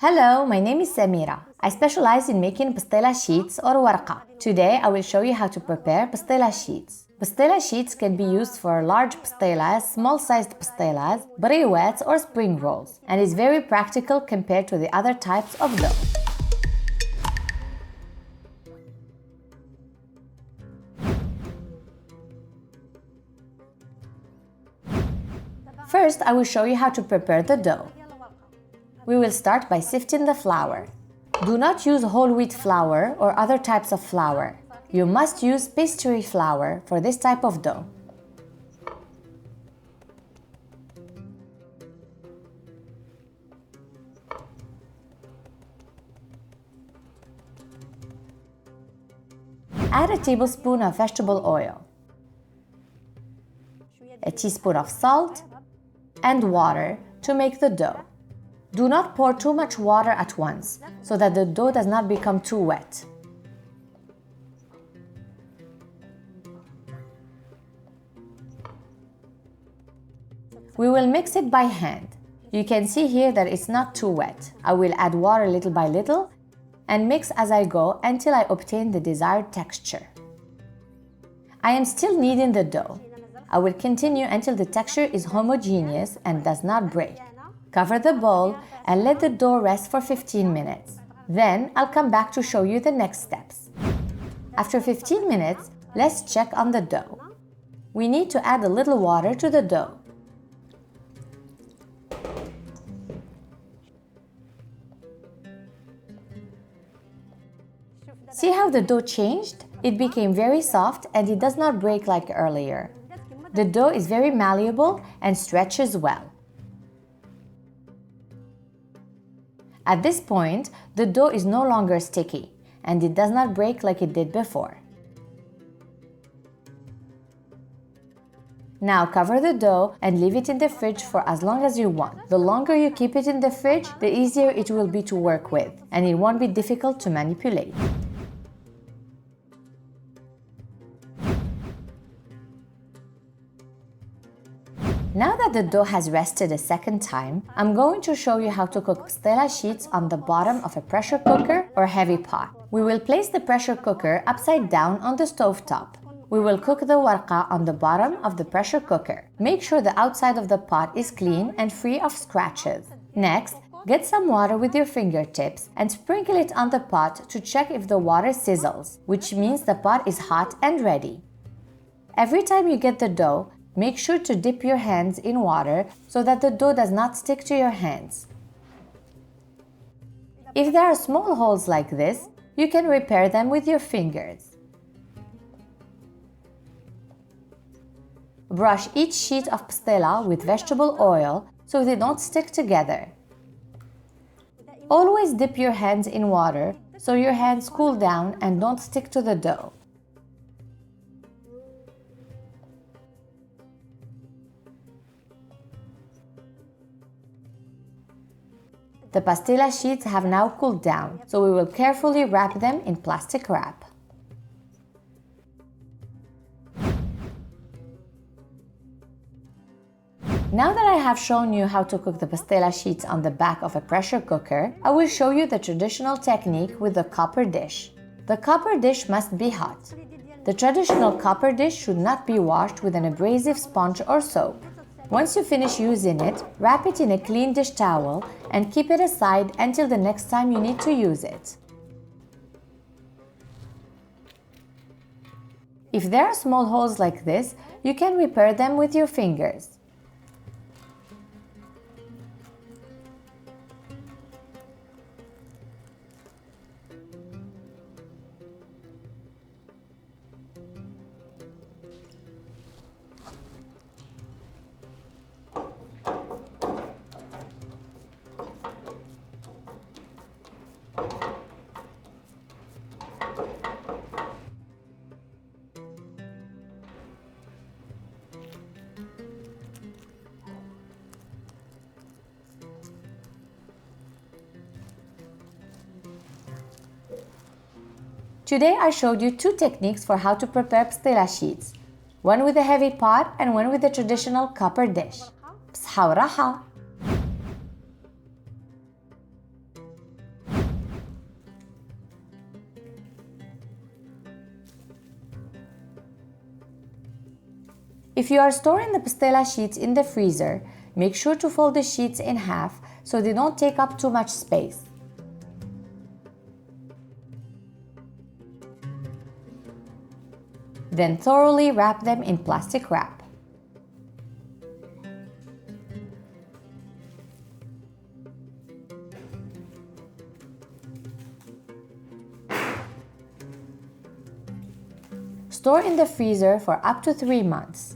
Hello, my name is Samira. I specialize in making pastilla sheets or warqa. Today I will show you how to prepare pastilla sheets. Pastilla sheets can be used for large pastillas, small-sized pastillas, briwats or spring rolls, and is very practical compared to the other types of dough. First, I will show you how to prepare the dough. We will start by sifting the flour. Do not use whole wheat flour or other types of flour. You must use pastry flour for this type of dough. Add a tablespoon of vegetable oil, a teaspoon of salt, and water to make the dough. Do not pour too much water at once, so that the dough does not become too wet. We will mix it by hand. You can see here that it's not too wet. I will add water little by little and mix as I go until I obtain the desired texture. I am still kneading the dough. I will continue until the texture is homogeneous and does not break. Cover the bowl and let the dough rest for 15 minutes. Then I'll come back to show you the next steps. After 15 minutes, let's check on the dough. We need to add a little water to the dough. See how the dough changed? It became very soft and it does not break like earlier. The dough is very malleable and stretches well. At this point, the dough is no longer sticky and it does not break like it did before. Now cover the dough and leave it in the fridge for as long as you want. The longer you keep it in the fridge, the easier it will be to work with, and it won't be difficult to manipulate. Now that the dough has rested a second time, I'm going to show you how to cook pastilla sheets on the bottom of a pressure cooker or heavy pot. We will place the pressure cooker upside down on the stove top. We will cook the warqa on the bottom of the pressure cooker. Make sure the outside of the pot is clean and free of scratches. Next, get some water with your fingertips and sprinkle it on the pot to check if the water sizzles, which means the pot is hot and ready. Every time you get the dough, make sure to dip your hands in water so that the dough does not stick to your hands. If there are small holes like this, you can repair them with your fingers. Brush each sheet of pastilla with vegetable oil so they don't stick together. Always dip your hands in water so your hands cool down and don't stick to the dough. The pastilla sheets have now cooled down, so we will carefully wrap them in plastic wrap. Now that I have shown you how to cook the pastilla sheets on the back of a pressure cooker, I will show you the traditional technique with the copper dish. The copper dish must be hot. The traditional copper dish should not be washed with an abrasive sponge or soap. Once you finish using it, wrap it in a clean dish towel and keep it aside until the next time you need to use it. If there are small holes like this, you can repair them with your fingers. Today I showed you two techniques for how to prepare pastilla sheets, one with a heavy pot and one with a traditional copper dish. بصحة وراحة! If you are storing the pastilla sheets in the freezer, make sure to fold the sheets in half so they don't take up too much space. Then thoroughly wrap them in plastic wrap. Store in the freezer for up to 3 months.